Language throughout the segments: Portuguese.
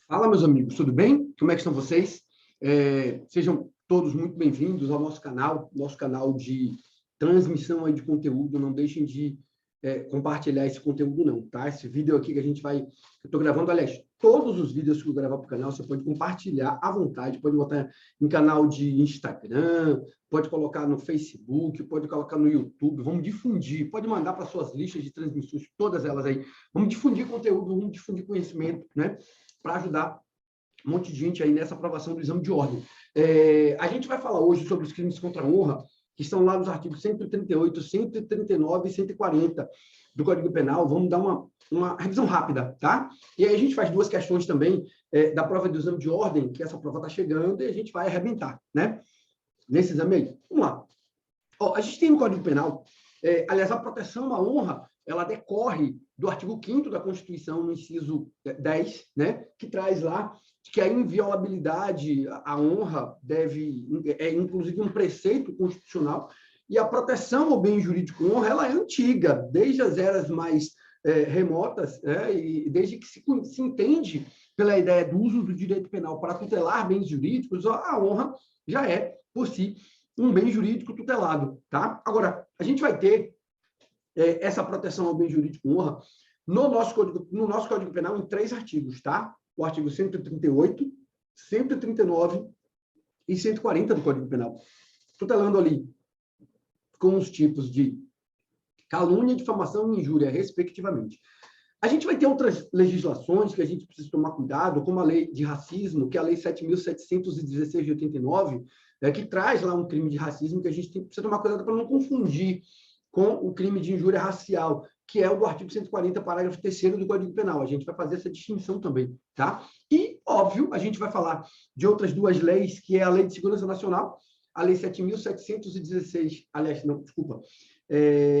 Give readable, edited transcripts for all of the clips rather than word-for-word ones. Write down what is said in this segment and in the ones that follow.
Fala, meus amigos, tudo bem? Como é que estão vocês? Sejam todos muito bem-vindos ao nosso canal de transmissão aí de conteúdo. Não deixem de compartilhar esse conteúdo não, tá? Esse vídeo aqui que a gente vai... Eu estou gravando, aliás, todos os vídeos que eu gravar para o canal, você pode compartilhar à vontade, pode botar em canal de Instagram, pode colocar no Facebook, pode colocar no YouTube, vamos difundir, pode mandar para suas listas de transmissões, todas elas aí. Vamos difundir conteúdo, vamos difundir conhecimento, né? Para ajudar um monte de gente aí nessa aprovação do exame de ordem. A gente vai falar hoje sobre os crimes contra a honra, que estão lá nos artigos 138, 139 e 140 do Código Penal. Vamos dar uma revisão rápida, tá? E aí a gente faz duas questões também da prova do exame de ordem, que essa prova está chegando e a gente vai arrebentar, né? Nesse exame aí. Vamos lá. A gente tem no Código Penal, aliás, a proteção à honra, ela decorre do artigo 5º da Constituição, no inciso 10, né, que traz lá que a inviolabilidade, a honra é inclusive um preceito constitucional, e a proteção ao bem jurídico honra, ela é antiga, desde as eras mais remotas, né, e desde que se entende pela ideia do uso do direito penal para tutelar bens jurídicos, a honra já é, por si, um bem jurídico tutelado, tá? Agora, a gente vai ter essa proteção ao bem jurídico honra no nosso Código Penal em 3 artigos, tá? O artigo 138, 139 e 140 do Código Penal. Tutelando ali com os tipos de calúnia, difamação e injúria, respectivamente. A gente vai ter outras legislações que a gente precisa tomar cuidado, como a lei de racismo, que é a lei 7.716 de 89, que traz lá um crime de racismo que a gente precisa tomar cuidado para não confundir com o crime de injúria racial, que é o do artigo 140, parágrafo 3º do Código Penal. A gente vai fazer essa distinção também, tá? E, óbvio, a gente vai falar de outras duas leis, que é a Lei de Segurança Nacional, a Lei 7.716, aliás, não, desculpa,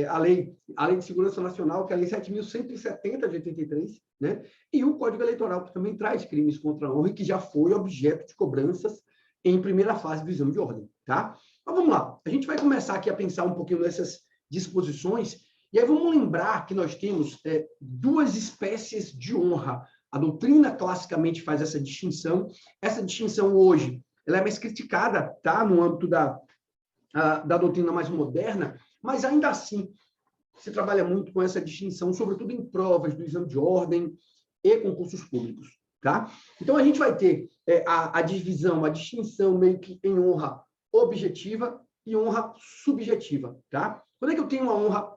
a lei de Segurança Nacional, que é a Lei 7.170 de 83, né? E o Código Eleitoral, que também traz crimes contra a honra e que já foi objeto de cobranças em primeira fase do exame de ordem, tá? Mas vamos lá, a gente vai começar aqui a pensar um pouquinho nessas disposições, e aí vamos lembrar que nós temos duas espécies de honra. A doutrina classicamente faz essa distinção hoje, ela é mais criticada, tá? No âmbito da doutrina mais moderna, mas ainda assim se trabalha muito com essa distinção, sobretudo em provas do exame de ordem e concursos públicos, tá? Então, a gente vai ter a divisão, a distinção meio que em honra objetiva e honra subjetiva, tá? Quando é que eu tenho uma honra...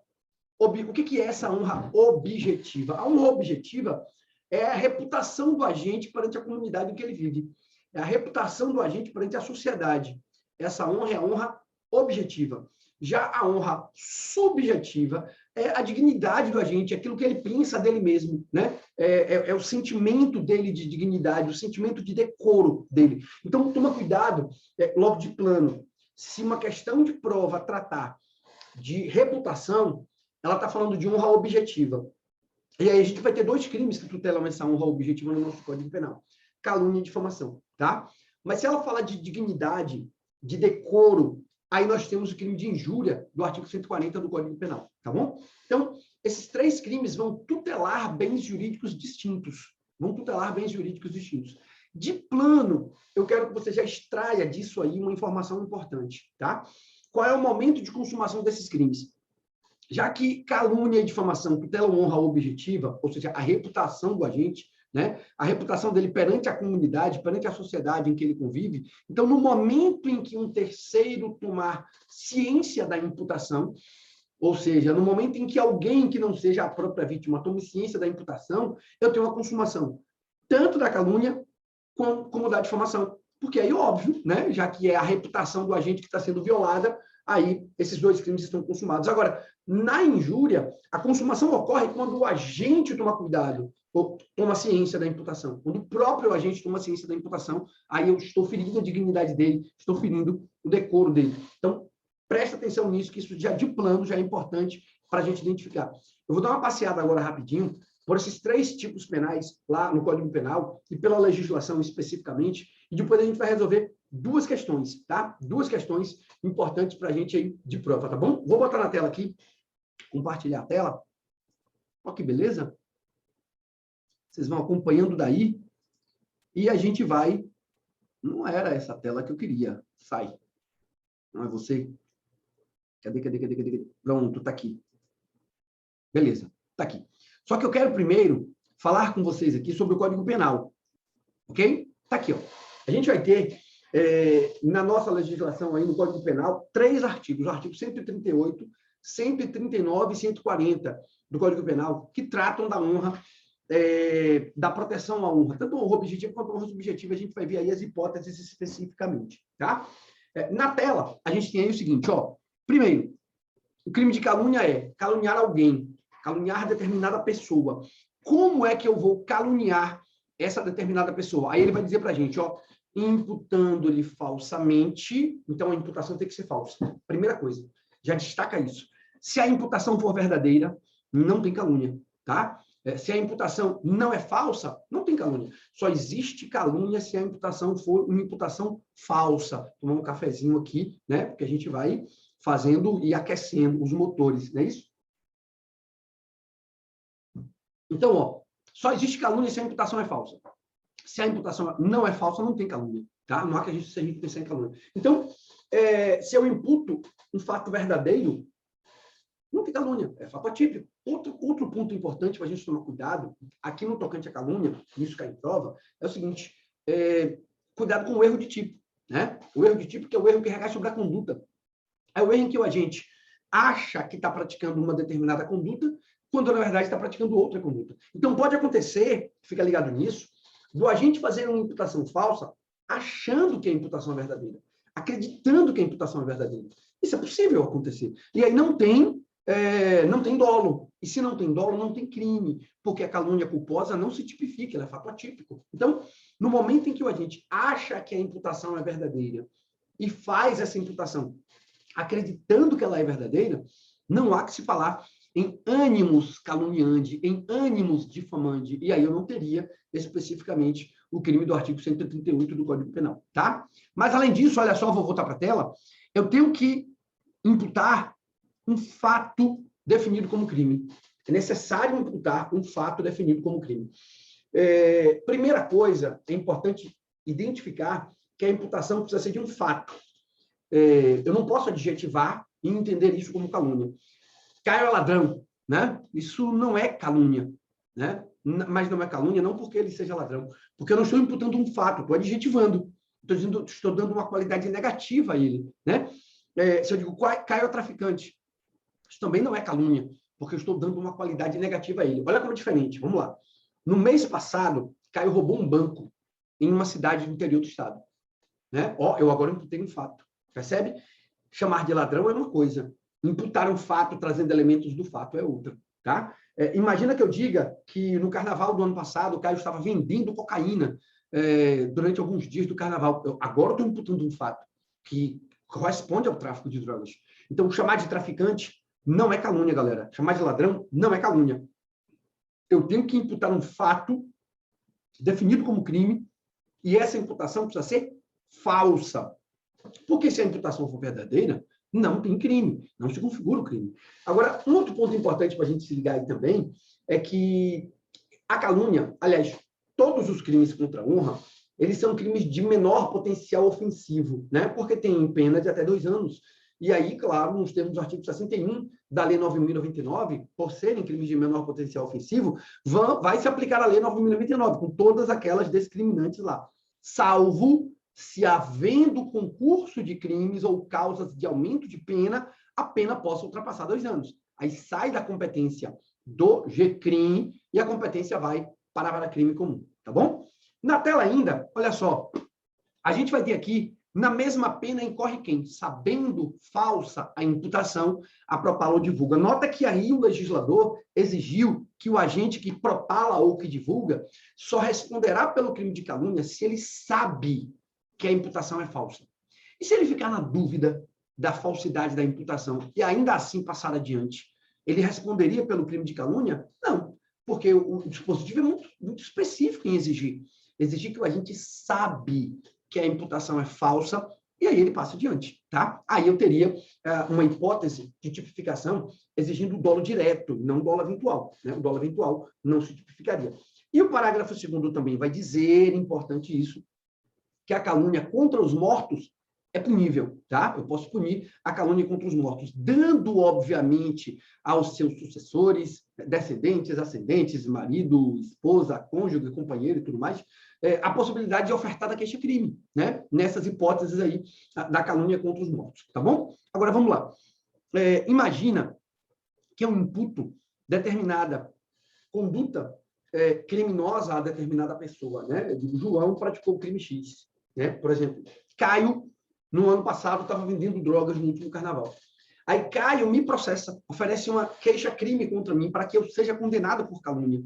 O que é essa honra objetiva? A honra objetiva é a reputação do agente perante a comunidade em que ele vive. É a reputação do agente perante a sociedade. Essa honra é a honra objetiva. Já a honra subjetiva é a dignidade do agente, aquilo que ele pensa dele mesmo, né? É o sentimento dele de dignidade, o sentimento de decoro dele. Então, toma cuidado, logo de plano, se uma questão de prova tratar de reputação, ela está falando de honra objetiva. E aí a gente vai ter 2 crimes que tutelam essa honra objetiva no nosso Código Penal. Calúnia e difamação, tá? Mas se ela fala de dignidade, de decoro, aí nós temos o crime de injúria do artigo 140 do Código Penal, tá bom? Então, esses 3 crimes vão tutelar bens jurídicos distintos. De plano, eu quero que você já extraia disso aí uma informação importante, tá? Qual é o momento de consumação desses crimes? Já que calúnia e difamação tutelam honra objetiva, ou seja, a reputação do agente, né? A reputação dele perante a comunidade, perante a sociedade em que ele convive. Então, no momento em que um terceiro tomar ciência da imputação, ou seja, no momento em que alguém que não seja a própria vítima tome ciência da imputação, eu tenho uma consumação tanto da calúnia como da difamação. Porque aí, óbvio, né? Já que é a reputação do agente que está sendo violada, aí esses 2 crimes estão consumados. Agora, na injúria, a consumação ocorre quando o agente toma cuidado, ou toma ciência da imputação. Quando o próprio agente toma ciência da imputação, aí eu estou ferindo a dignidade dele, estou ferindo o decoro dele. Então, presta atenção nisso, que isso já de plano já é importante para a gente identificar. Eu vou dar uma passeada agora rapidinho por esses 3 tipos penais lá no Código Penal e pela legislação especificamente, e depois a gente vai resolver 2 questões, tá? 2 questões importantes para a gente aí de prova, tá bom? Vou botar na tela aqui, compartilhar a tela. Olha que beleza. Vocês vão acompanhando daí. E a gente vai... Não era essa tela que eu queria. Sai. Não é você? Cadê? Pronto, tá aqui. Beleza, tá aqui. Só que eu quero primeiro falar com vocês aqui sobre o Código Penal. Ok? Tá aqui, ó. A gente vai ter, na nossa legislação aí, no Código Penal, 3 artigos. O artigo 138, 139 e 140 do Código Penal, que tratam da honra, da proteção à honra. Tanto a honra objetiva quanto a honra subjetiva, a gente vai ver aí as hipóteses especificamente, tá? Na tela, a gente tem aí o seguinte, ó. Primeiro, o crime de calúnia é caluniar alguém, caluniar determinada pessoa. Como é que eu vou caluniar essa determinada pessoa? Aí ele vai dizer para a gente, ó, imputando-lhe falsamente, então a imputação tem que ser falsa. Primeira coisa, já destaca isso. Se a imputação for verdadeira, não tem calúnia, tá? Se a imputação não é falsa, não tem calúnia. Só existe calúnia se a imputação for uma imputação falsa. Tomar um cafezinho aqui, né? Porque a gente vai fazendo e aquecendo os motores, não é isso? Então, ó, só existe calúnia se a imputação é falsa. Se a imputação não é falsa, não tem calúnia, tá? Não há que se a gente pensar em calúnia. Então, se eu imputo um fato verdadeiro, não tem calúnia, é fato atípico. Outro ponto importante para a gente tomar cuidado, aqui no tocante à calúnia, isso cai em prova, é o seguinte, cuidado com o erro de tipo, né? O erro de tipo, que é o erro que recai sobre a conduta. É o erro em que o agente acha que está praticando uma determinada conduta, quando, na verdade, está praticando outra conduta. Então, pode acontecer, fica ligado nisso, do agente fazer uma imputação falsa, achando que a imputação é verdadeira, acreditando que a imputação é verdadeira. Isso é possível acontecer. E aí não tem dolo. E se não tem dolo, não tem crime, porque a calúnia culposa não se tipifica, ela é fato atípico. Então, no momento em que o agente acha que a imputação é verdadeira e faz essa imputação acreditando que ela é verdadeira, não há que se falar em ânimos caluniandi, em ânimos difamandi, e aí eu não teria especificamente o crime do artigo 138 do Código Penal, tá? Mas, além disso, olha só, vou voltar para a tela, eu tenho que imputar um fato definido como crime. É necessário imputar um fato definido como crime. Primeira coisa, é importante identificar que a imputação precisa ser de um fato. Eu não posso adjetivar e entender isso como calúnia. Caio é ladrão, né? Isso não é calúnia, né? Mas não é calúnia não porque ele seja ladrão, porque eu não estou imputando um fato, estou adjetivando, estou dando uma qualidade negativa a ele, né? Se eu digo Caio é traficante, isso também não é calúnia, porque eu estou dando uma qualidade negativa a ele. Olha como é diferente, vamos lá. No mês passado, Caio roubou um banco em uma cidade do interior do estado, né? Eu agora imputei um fato. Percebe? Chamar de ladrão é uma coisa. Imputar um fato trazendo elementos do fato é outra. Tá? Imagina que eu diga que no carnaval do ano passado o Caio estava vendendo cocaína durante alguns dias do carnaval. Agora eu estou imputando um fato que corresponde ao tráfico de drogas. Então, chamar de traficante não é calúnia, galera. Chamar de ladrão não é calúnia. Eu tenho que imputar um fato definido como crime e essa imputação precisa ser falsa. Porque se a imputação for verdadeira, não tem crime, não se configura o crime. Agora, um outro ponto importante para a gente se ligar aí também é que a calúnia, aliás, todos os crimes contra a honra, eles são crimes de menor potencial ofensivo, né? Porque tem pena de até 2 anos. E aí, claro, nos termos do artigo 61 da Lei 9.099, por serem crimes de menor potencial ofensivo, vai se aplicar a Lei 9.099, com todas aquelas discriminantes lá, salvo se havendo concurso de crimes ou causas de aumento de pena, a pena possa ultrapassar 2 anos. Aí sai da competência do GCRIM e a competência vai para a crime comum, tá bom? Na tela ainda, olha só, a gente vai ter aqui, na mesma pena incorre quem? Sabendo falsa a imputação, a propala ou divulga. Nota que aí o legislador exigiu que o agente que propala ou que divulga só responderá pelo crime de calúnia se ele sabe que a imputação é falsa. E se ele ficar na dúvida da falsidade da imputação e ainda assim passar adiante, ele responderia pelo crime de calúnia? Não, porque o dispositivo é muito específico em exigir que o agente sabe que a imputação é falsa e aí ele passa adiante, tá? Aí eu teria uma hipótese de tipificação exigindo o dolo direto, não o dolo eventual, né? O dolo eventual não se tipificaria. E o parágrafo 2º também vai dizer, importante isso, que a calúnia contra os mortos é punível, tá? Eu posso punir a calúnia contra os mortos, dando, obviamente, aos seus sucessores, descendentes, ascendentes, marido, esposa, cônjuge, companheiro e tudo mais, a possibilidade de ofertar da queixa-crime, né? Nessas hipóteses aí da calúnia contra os mortos, tá bom? Agora, vamos lá. Imagina que eu imputo determinada conduta criminosa a determinada pessoa, né? Eu digo, João praticou o crime X, né? Por exemplo, Caio, no ano passado, estava vendendo drogas no último carnaval. Aí Caio me processa, oferece uma queixa-crime contra mim para que eu seja condenado por calúnia.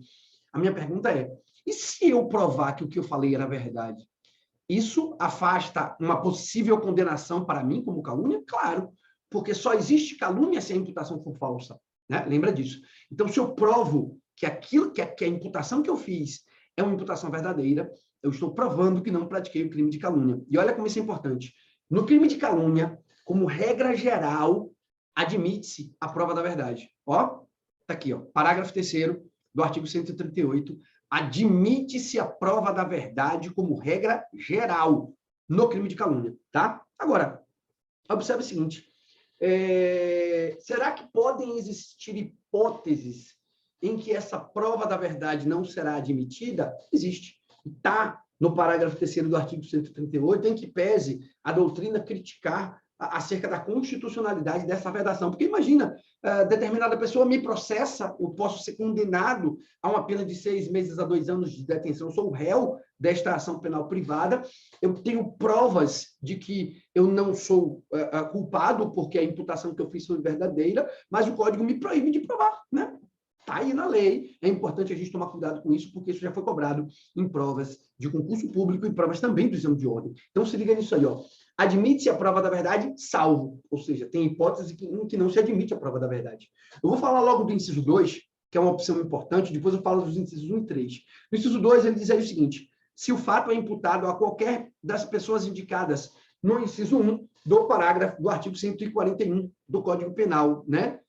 A minha pergunta é, e se eu provar que o que eu falei era verdade? Isso afasta uma possível condenação para mim como calúnia? Claro, porque só existe calúnia se a imputação for falsa, né? Lembra disso. Então, se eu provo que a imputação que eu fiz é uma imputação verdadeira, eu estou provando que não pratiquei o crime de calúnia. E olha como isso é importante. No crime de calúnia, como regra geral, admite-se a prova da verdade. Ó, tá aqui, ó, parágrafo 3º do artigo 138, admite-se a prova da verdade como regra geral no crime de calúnia, tá? Agora, observe o seguinte, será que podem existir hipóteses em que essa prova da verdade não será admitida? Existe. Está no parágrafo 3º do artigo 138, em que pese a doutrina criticar acerca da constitucionalidade dessa vedação. Porque imagina, determinada pessoa me processa, eu posso ser condenado a uma pena de 6 meses a 2 anos de detenção, eu sou o réu desta ação penal privada, eu tenho provas de que eu não sou culpado, porque a imputação que eu fiz foi verdadeira, mas o Código me proíbe de provar, né? Está aí na lei, é importante a gente tomar cuidado com isso, porque isso já foi cobrado em provas de concurso público e provas também do exame de ordem. Então, se liga nisso aí, ó. Admite-se a prova da verdade, salvo. Ou seja, tem hipótese que não se admite a prova da verdade. Eu vou falar logo do inciso 2, que é uma opção importante, depois eu falo dos incisos 1 e 3. No inciso 2, ele diz aí o seguinte, se o fato é imputado a qualquer das pessoas indicadas no inciso 1 do parágrafo do artigo 141 do Código Penal, né?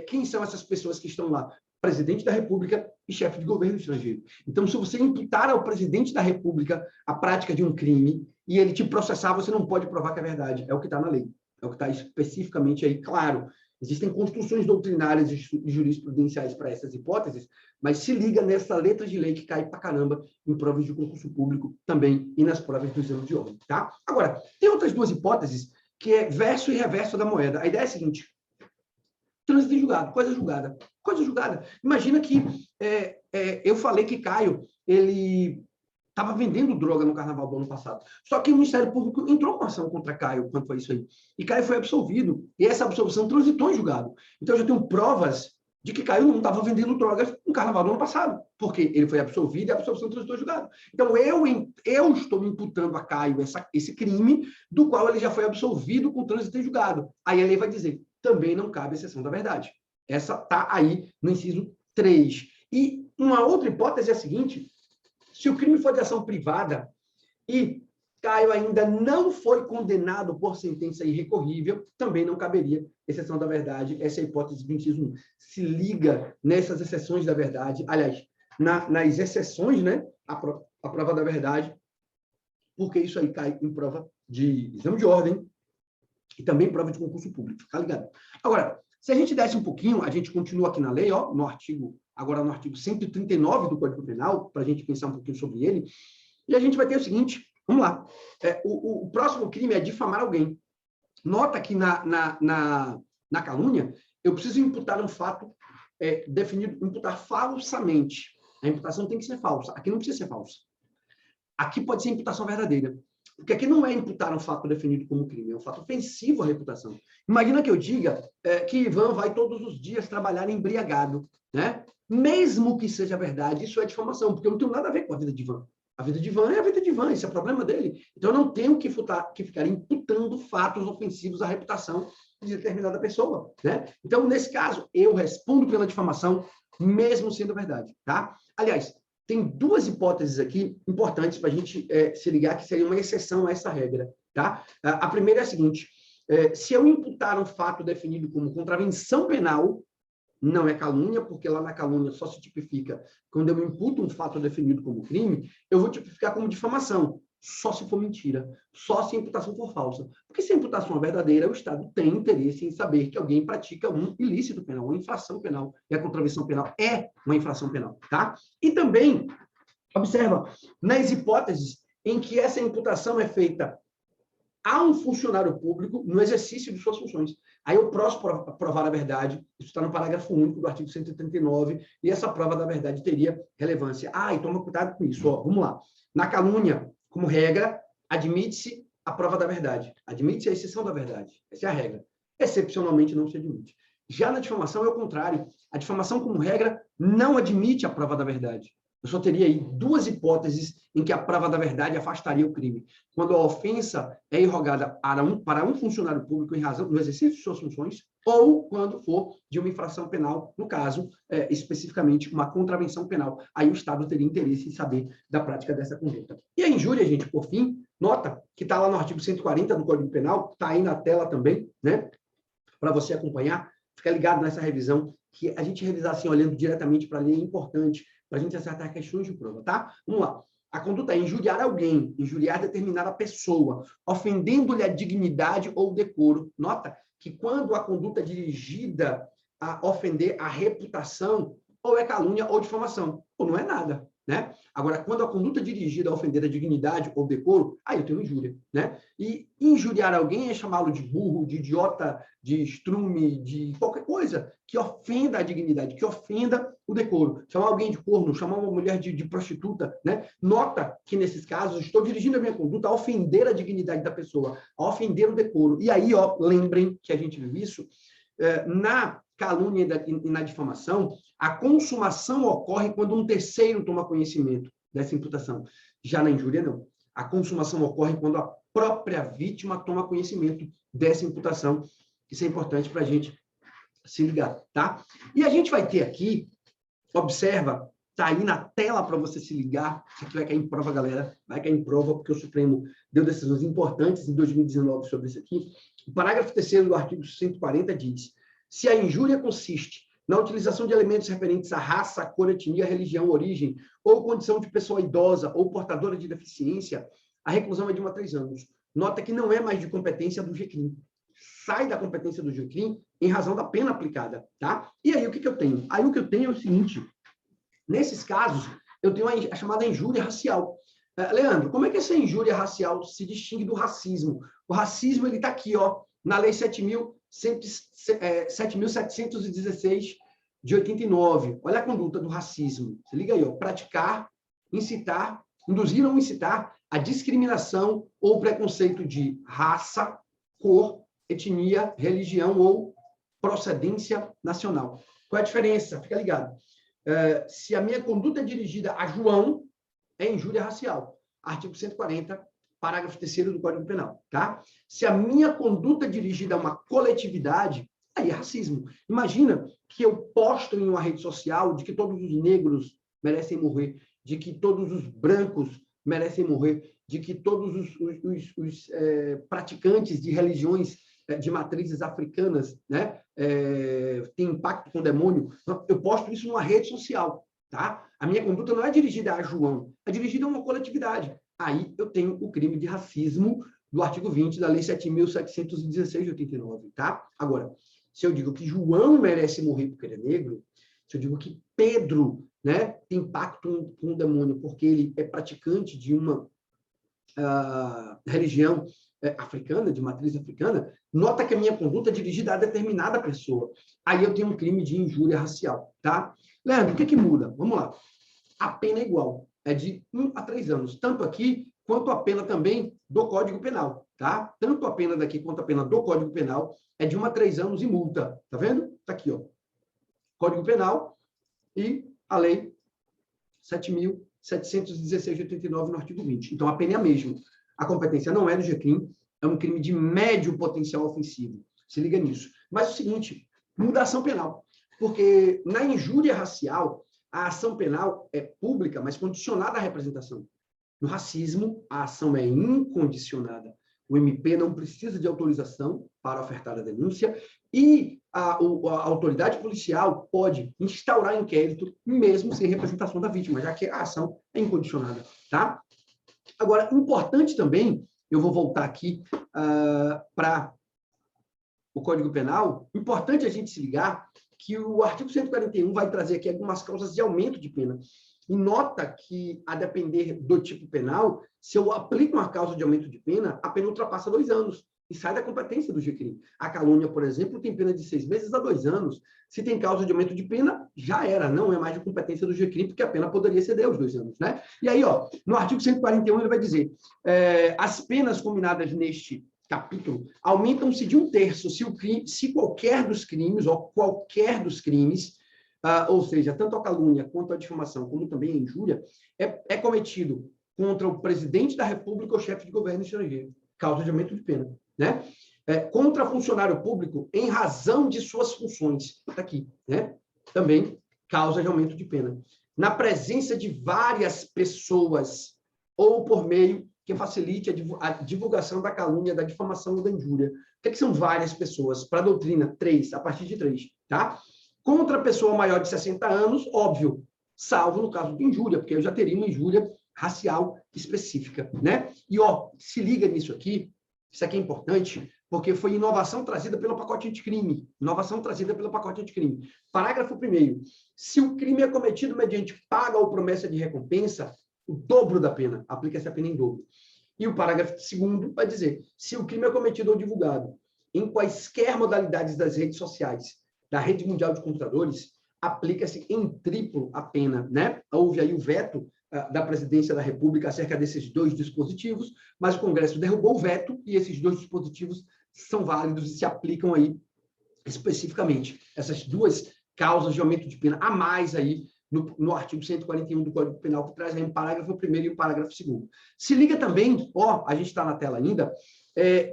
Quem são essas pessoas que estão lá? Presidente da República e chefe de governo estrangeiro. Então, se você imputar ao presidente da República a prática de um crime e ele te processar, você não pode provar que é verdade. É o que está na lei. É o que está especificamente aí. Claro, existem construções doutrinárias e jurisprudenciais para essas hipóteses, mas se liga nessa letra de lei que cai pra caramba em provas de concurso público também e nas provas do exame de ordem, tá? Agora, tem outras duas hipóteses que é verso e reverso da moeda. A ideia é a seguinte, trânsito em julgado, coisa julgada. Coisa julgada. Imagina que eu falei que Caio, ele estava vendendo droga no carnaval do ano passado. Só que o Ministério Público entrou com ação contra Caio quanto a isso aí. E Caio foi absolvido. E essa absolvição transitou em julgado. Então, eu já tenho provas de que Caio não estava vendendo drogas no carnaval do ano passado, porque ele foi absolvido e a absolvição transitou em julgado. Então, eu estou imputando a Caio esse crime, do qual ele já foi absolvido com trânsito em julgado. Aí a lei vai dizer, também não cabe exceção da verdade. Essa está aí no inciso 3. E uma outra hipótese é a seguinte, se o crime for de ação privada e Caio ainda não foi condenado por sentença irrecorrível, também não caberia exceção da verdade. Essa é a hipótese do inciso 1. Se liga nessas exceções da verdade, aliás, nas exceções, né, a prova da verdade, porque isso aí cai em prova de exame de ordem e também prova de concurso público, tá ligado? Agora, se a gente desce um pouquinho, a gente continua aqui na lei, ó, agora no artigo 139 do Código Penal, para a gente pensar um pouquinho sobre ele, e a gente vai ter o seguinte, vamos lá, o próximo crime é difamar alguém. Nota que na calúnia, eu preciso imputar um fato definido, imputar falsamente. A imputação tem que ser falsa. Aqui não precisa ser falsa. Aqui pode ser imputação verdadeira. Porque aqui não é imputar um fato definido como crime, é um fato ofensivo à reputação. Imagina que eu diga que Ivan vai todos os dias trabalhar embriagado, né? Mesmo que seja verdade, isso é difamação, porque eu não tenho nada a ver com a vida de Ivan. A vida de Ivan é a vida de Ivan, esse é o problema dele. Então, eu não tenho que ficar imputando fatos ofensivos à reputação de determinada pessoa, né? Então, nesse caso, eu respondo pela difamação, mesmo sendo verdade, tá? Aliás, tem duas hipóteses aqui importantes para a gente se ligar, que seria uma exceção a essa regra. tá? A primeira é a seguinte, se eu imputar um fato definido como contravenção penal, não é calúnia, porque lá na calúnia só se tipifica quando eu imputo um fato definido como crime, eu vou tipificar como difamação, só se for mentira, só se a imputação for falsa. Porque se a imputação é verdadeira, o Estado tem interesse em saber que alguém pratica um ilícito penal, uma infração penal, e a contravenção penal é uma infração penal, tá? E também, observa, nas hipóteses em que essa imputação é feita a um funcionário público no exercício de suas funções. Aí eu posso provar a verdade, isso está no parágrafo único do artigo 139, e essa prova da verdade teria relevância. E toma cuidado com isso, ó, vamos lá. Na calúnia, como regra, admite-se a prova da verdade. Admite-se a exceção da verdade. Essa é a regra. Excepcionalmente não se admite. Já na difamação é o contrário. A difamação, como regra, não admite a prova da verdade. Eu só teria aí duas hipóteses em que a prova da verdade afastaria o crime. Quando a ofensa é irrogada para um funcionário público em razão do exercício de suas funções, ou quando for de uma infração penal, no caso, especificamente, uma contravenção penal. Aí o Estado teria interesse em saber da prática dessa conduta. E a injúria, gente, por fim, nota que está lá no artigo 140 do Código Penal, está aí na tela também, né? Para você acompanhar. Fica ligado nessa revisão, que a gente revisar assim, olhando diretamente para a lei, é importante para a gente acertar questões de prova, tá? Vamos lá. A conduta é injuriar alguém, injuriar determinada pessoa, ofendendo-lhe a dignidade ou decoro. Nota que quando a conduta é dirigida a ofender a reputação, ou é calúnia ou difamação, ou não é nada, né? Agora, quando a conduta é dirigida a ofender a dignidade ou decoro, aí eu tenho injúria, né? E injuriar alguém é chamá-lo de burro, de idiota, de estrume, de qualquer coisa que ofenda a dignidade, que ofenda o decoro. Chamar alguém de corno, chamar uma mulher de prostituta, né? Nota que, nesses casos, estou dirigindo a minha conduta a ofender a dignidade da pessoa, a ofender o decoro. E aí, ó, lembrem que a gente viu isso, na calúnia e na difamação, a consumação ocorre quando um terceiro toma conhecimento dessa imputação. Já na injúria, não. A consumação ocorre quando a própria vítima toma conhecimento dessa imputação. Isso é importante para a gente se ligar, tá? E a gente vai ter aqui, observa, tá aí na tela para você se ligar. Isso aqui vai cair em prova, galera. Vai cair em prova, porque o Supremo deu decisões importantes em 2019 sobre isso aqui. O parágrafo 3º do artigo 140 diz: se a injúria consiste na utilização de elementos referentes à raça, cor, etnia, religião, origem, ou condição de pessoa idosa ou portadora de deficiência, a reclusão é de 1 a 3 anos. Nota que não é mais de competência do GCRIM. Sai da competência do GCRIM em razão da pena aplicada, tá? E aí, o que eu tenho? Aí, o que eu tenho é o seguinte: nesses casos, eu tenho a chamada injúria racial. Leandro, como é que essa injúria racial se distingue do racismo? O racismo, ele está aqui, ó, na Lei 7.716 de 89. Olha a conduta do racismo. Se liga aí, ó. Praticar, incitar, induzir ou incitar a discriminação ou preconceito de raça, cor, etnia, religião ou procedência nacional. Qual é a diferença? Fica ligado. Se a minha conduta é dirigida a João, é injúria racial. Artigo 140, parágrafo 3º do Código Penal, tá? Se a minha conduta é dirigida a uma coletividade, aí é racismo. Imagina que eu posto em uma rede social de que todos os negros merecem morrer, de que todos os brancos merecem morrer, de que todos os praticantes de religiões de matrizes africanas, né, têm impacto com o demônio. Eu posto isso numa rede social, tá? A minha conduta não é dirigida a João, é dirigida a uma coletividade. Aí eu tenho o crime de racismo do artigo 20 da Lei 7.716 de 89, tá? Agora, se eu digo que João merece morrer porque ele é negro, se eu digo que Pedro, né, tem impacto com o demônio porque ele é praticante de uma religião africana, de matriz africana, nota que a minha conduta é dirigida a determinada pessoa. Aí eu tenho um crime de injúria racial, tá? Leandro, o que muda? Vamos lá. A pena é igual, é de 1 a 3 anos, tanto aqui quanto a pena também do Código Penal, tá? Tanto a pena daqui quanto a pena do Código Penal é de 1 a 3 anos e multa, tá vendo? Tá aqui, ó. Código Penal e a Lei 7.716 de 89 no artigo 20. Então, a pena é a mesma. A competência não é do GCRIM, é um crime de médio potencial ofensivo. Se liga nisso. Mas é o seguinte, muda a ação penal. Porque na injúria racial, a ação penal é pública, mas condicionada à representação. No racismo, a ação é incondicionada. O MP não precisa de autorização para ofertar a denúncia e a autoridade policial pode instaurar inquérito mesmo sem representação da vítima, já que a ação é incondicionada, tá? Agora, importante também, eu vou voltar aqui para o Código Penal, importante a gente se ligar que o artigo 141 vai trazer aqui algumas causas de aumento de pena. E nota que, a depender do tipo penal, se eu aplico uma causa de aumento de pena, a pena ultrapassa 2 anos e sai da competência do GCRIM. A calúnia, por exemplo, tem pena de 6 meses a 2 anos. Se tem causa de aumento de pena, já era, não é mais de competência do GCRIM, porque a pena poderia exceder os 2 anos, né? E aí, ó, no artigo 141, ele vai dizer, as penas combinadas neste capítulo aumentam-se de 1/3 se qualquer dos crimes, ou seja, tanto a calúnia quanto a difamação, como também a injúria, é cometido contra o presidente da República ou chefe de governo estrangeiro, causa de aumento de pena, né? Contra funcionário público em razão de suas funções, está aqui, né? Também causa de aumento de pena. Na presença de várias pessoas ou por meio que facilite a divulgação da calúnia, da difamação ou da injúria. O que são várias pessoas? Para a doutrina, 3, a partir de 3, tá? Contra a pessoa maior de 60 anos, óbvio, salvo no caso de injúria, porque eu já teria uma injúria racial específica, né? E, ó, se liga nisso aqui, isso aqui é importante, porque foi inovação trazida pelo pacote anticrime. Inovação trazida pelo pacote anticrime. Parágrafo 1º. Se o crime é cometido mediante paga ou promessa de recompensa, o dobro da pena. Aplica-se a pena em dobro. E o parágrafo 2º vai dizer, se o crime é cometido ou divulgado em quaisquer modalidades das redes sociais, da rede mundial de computadores, aplica-se em triplo a pena, né? Houve aí o veto da presidência da República acerca desses 2 dispositivos, mas o Congresso derrubou o veto e esses 2 dispositivos são válidos e se aplicam aí especificamente. Essas 2 causas de aumento de pena a mais aí no artigo 141 do Código Penal, que traz aí um parágrafo 1º e um parágrafo 2º. Se liga também, ó, a gente está na tela ainda,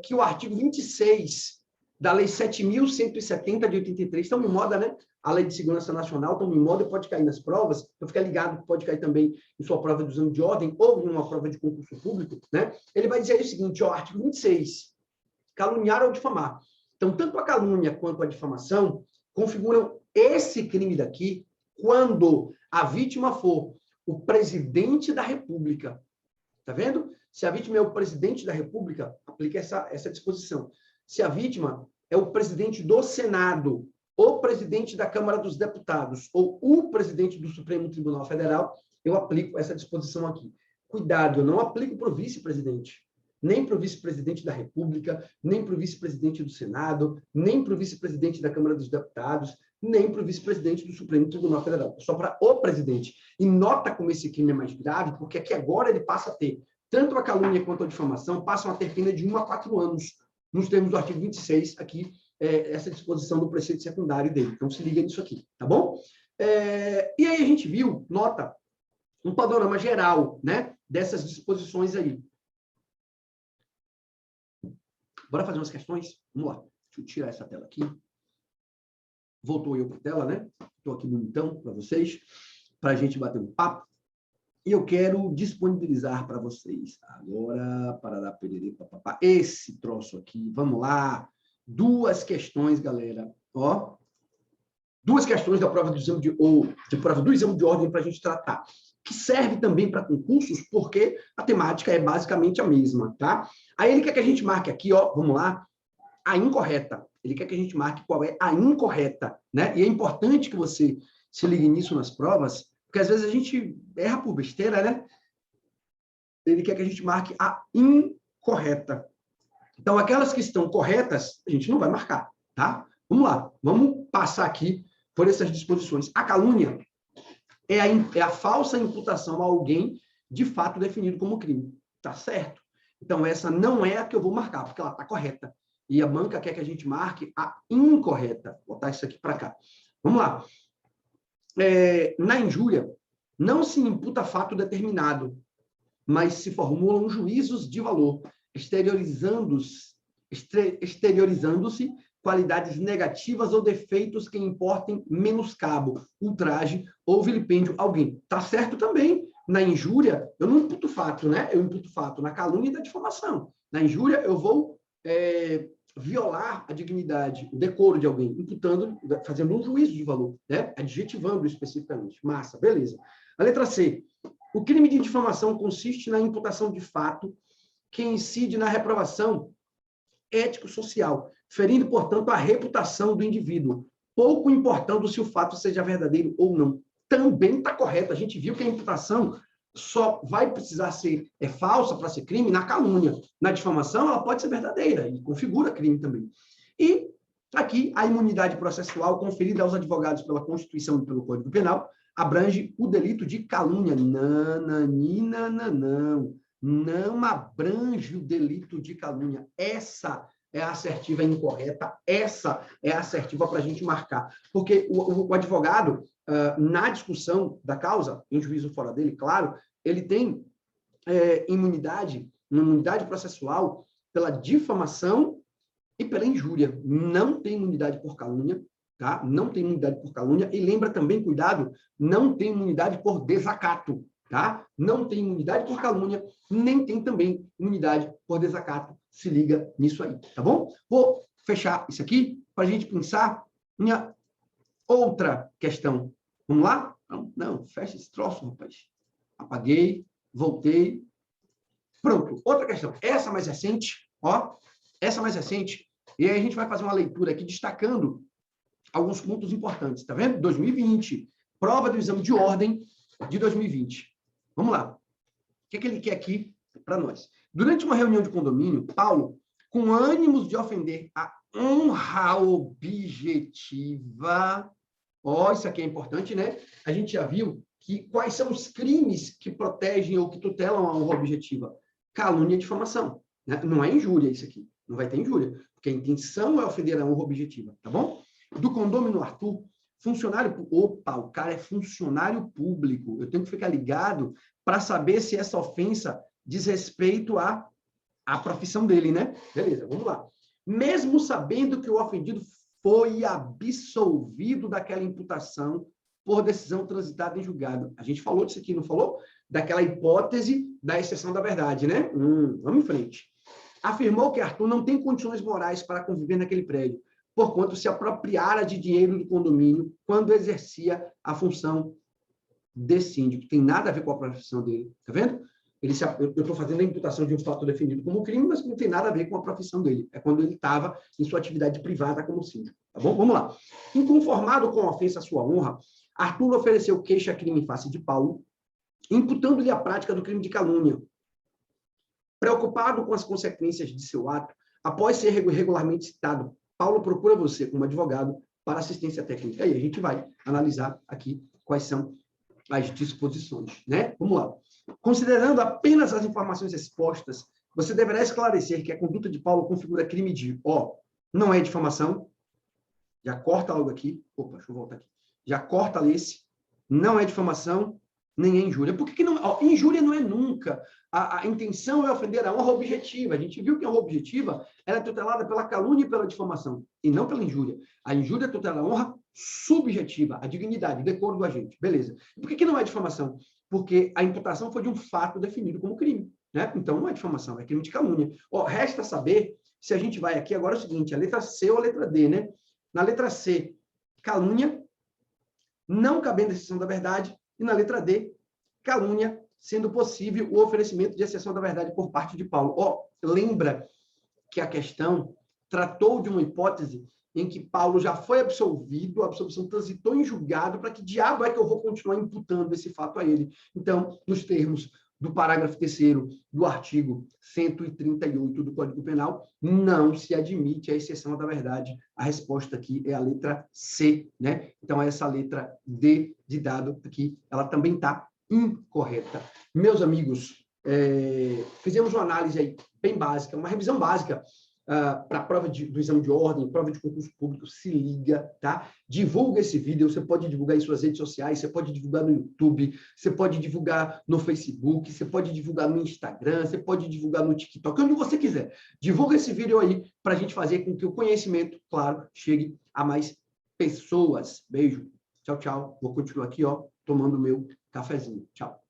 que o artigo 26 da Lei 7.170 de 83, estão em moda, né? A Lei de Segurança Nacional estão em moda e pode cair nas provas, então fica ligado que pode cair também em sua prova de exame de ordem ou em uma prova de concurso público, né? Ele vai dizer o seguinte, ó, artigo 26, caluniar ou difamar. Então, tanto a calúnia quanto a difamação configuram esse crime daqui quando a vítima for o presidente da República. Tá vendo? Se a vítima é o presidente da República, aplica essa disposição. Se a vítima é o presidente do Senado, o presidente da Câmara dos Deputados, ou o presidente do Supremo Tribunal Federal, eu aplico essa disposição aqui. Cuidado, eu não aplico para o vice-presidente, nem para o vice-presidente da República, nem para o vice-presidente do Senado, nem para o vice-presidente da Câmara dos Deputados, nem para o vice-presidente do Supremo Tribunal Federal, só para o presidente. E nota como esse crime é mais grave, porque aqui agora ele passa a ter, tanto a calúnia quanto a difamação, passam a ter pena de 1 a 4 anos, nos termos do artigo 26, aqui, essa disposição do preceito secundário dele. Então, se liga nisso aqui, tá bom? E aí a gente viu, nota, um panorama geral, né, dessas disposições aí. Bora fazer umas questões? Vamos lá. Deixa eu tirar essa tela aqui. Voltou eu para a tela, né? Estou aqui bonitão para vocês, para a gente bater um papo. E eu quero disponibilizar para vocês agora, para dar perere, papapá, esse troço aqui. Vamos lá. 2 questões, galera. Ó, 2 questões da prova do exame prova do exame de ordem para a gente tratar, que serve também para concursos, porque a temática é basicamente a mesma, tá? Aí ele quer que a gente marque aqui, ó, vamos lá, a incorreta. Ele quer que a gente marque qual é a incorreta, né? E é importante que você se ligue nisso nas provas, porque às vezes a gente erra por besteira, né? Ele quer que a gente marque a incorreta. Então, aquelas que estão corretas, a gente não vai marcar, tá? Vamos lá, vamos passar aqui por essas disposições. A calúnia é a falsa imputação a alguém de fato definido como crime, tá certo? Então, essa não é a que eu vou marcar, porque ela está correta. E a banca quer que a gente marque a incorreta. Vou botar isso aqui para cá. Vamos lá. Na injúria, não se imputa fato determinado, mas se formulam juízos de valor, exteriorizando-se qualidades negativas ou defeitos que importem menoscabo, ultraje ou vilipêndio a alguém. Tá certo também. Na injúria, eu não imputo fato, né? Eu imputo fato na calúnia e na difamação. Na injúria, eu vou violar a dignidade, o decoro de alguém, imputando, fazendo um juízo de valor, né? Adjetivando especificamente. Massa, beleza. A letra C. O crime de difamação consiste na imputação de fato que incide na reprovação ético-social, ferindo, portanto, a reputação do indivíduo, pouco importando se o fato seja verdadeiro ou não. Também está correto. A gente viu que a imputação só vai precisar ser falsa para ser crime na calúnia. Na difamação, ela pode ser verdadeira e configura crime também. E aqui, a imunidade processual conferida aos advogados pela Constituição e pelo Código Penal abrange o delito de calúnia. Não abrange o delito de calúnia. Essa é a assertiva incorreta, essa é a assertiva para a gente marcar. Porque o advogado, na discussão da causa, em juízo fora dele, claro, ele tem imunidade processual pela difamação e pela injúria. Não tem imunidade por calúnia, tá? Não tem imunidade por calúnia. E lembra também, cuidado, não tem imunidade por desacato, tá? Não tem imunidade por calúnia, nem tem também imunidade por desacato. Se liga nisso aí, tá bom? Vou fechar isso aqui para a gente pensar em outra questão. Vamos lá? Não, fecha esse troço, rapaz. Apaguei, voltei. Pronto, outra questão. Essa mais recente, ó. Essa mais recente. E aí a gente vai fazer uma leitura aqui destacando alguns pontos importantes, tá vendo? 2020. Prova do exame de ordem de 2020. Vamos lá. O que é que ele quer aqui para nós? Durante uma reunião de condomínio, Paulo, com ânimos de ofender a honra objetiva, ó, isso aqui é importante, né? A gente já viu que quais são os crimes que protegem ou que tutelam a honra objetiva? Calúnia e difamação, né? Não é injúria isso aqui, não vai ter injúria, porque a intenção é ofender a honra objetiva, tá bom? Do condômino Arthur, funcionário... Opa, o cara é funcionário público, eu tenho que ficar ligado para saber se essa ofensa diz respeito à profissão dele, né? Beleza, vamos lá. Mesmo sabendo que o ofendido foi absolvido daquela imputação por decisão transitada em julgado. A gente falou disso aqui, não falou? Daquela hipótese da exceção da verdade, né? Vamos em frente. Afirmou que Arthur não tem condições morais para conviver naquele prédio, porquanto se apropriara de dinheiro do condomínio quando exercia a função de síndico. Tem nada a ver com a profissão dele, tá vendo? Eu estou fazendo a imputação de um fato definido como crime, mas não tem nada a ver com a profissão dele. É quando ele estava em sua atividade privada como síndico. Tá bom? Vamos lá. Inconformado com a ofensa à sua honra, Arthur ofereceu queixa-crime em face de Paulo, imputando-lhe a prática do crime de calúnia. Preocupado com as consequências de seu ato, após ser regularmente citado, Paulo procura você, como advogado, para assistência técnica. E aí a gente vai analisar aqui quais são as disposições, né? Vamos lá. Considerando apenas as informações expostas, você deverá esclarecer que a conduta de Paulo configura crime de, não é difamação, já corta logo aqui, deixa eu voltar aqui, já corta esse, não é difamação, nem é injúria. Por que não? Injúria não é nunca. A intenção é ofender a honra objetiva. A gente viu que a honra objetiva era tutelada pela calúnia e pela difamação, e não pela injúria. A injúria tutela a honra subjetiva, a dignidade, o decoro do agente. Beleza. Por que não é difamação? Porque a imputação foi de um fato definido como crime, né? Então não é difamação, é crime de calúnia. Resta saber se a gente vai aqui agora é o seguinte, a letra C ou a letra D, né? Na letra C, calúnia, não cabendo a exceção da verdade, e na letra D, calúnia, sendo possível o oferecimento de exceção da verdade por parte de Paulo. Lembra que a questão tratou de uma hipótese em que Paulo já foi absolvido, a absolvição transitou em julgado, para que diabo é que eu vou continuar imputando esse fato a ele? Então, nos termos do parágrafo 3º do artigo 138 do Código Penal, não se admite a exceção da verdade. A resposta aqui é a letra C, né? Então, essa letra D de dado aqui, ela também está incorreta. Meus amigos, fizemos uma análise aí bem básica, uma revisão básica para a prova do exame de ordem, prova de concurso público. Se liga, tá? Divulga esse vídeo, você pode divulgar em suas redes sociais, você pode divulgar no YouTube, você pode divulgar no Facebook, você pode divulgar no Instagram, você pode divulgar no TikTok, onde você quiser. Divulga esse vídeo aí para a gente fazer com que o conhecimento, claro, chegue a mais pessoas. Beijo. Tchau, tchau. Vou continuar aqui, tomando meu cafezinho. Tchau.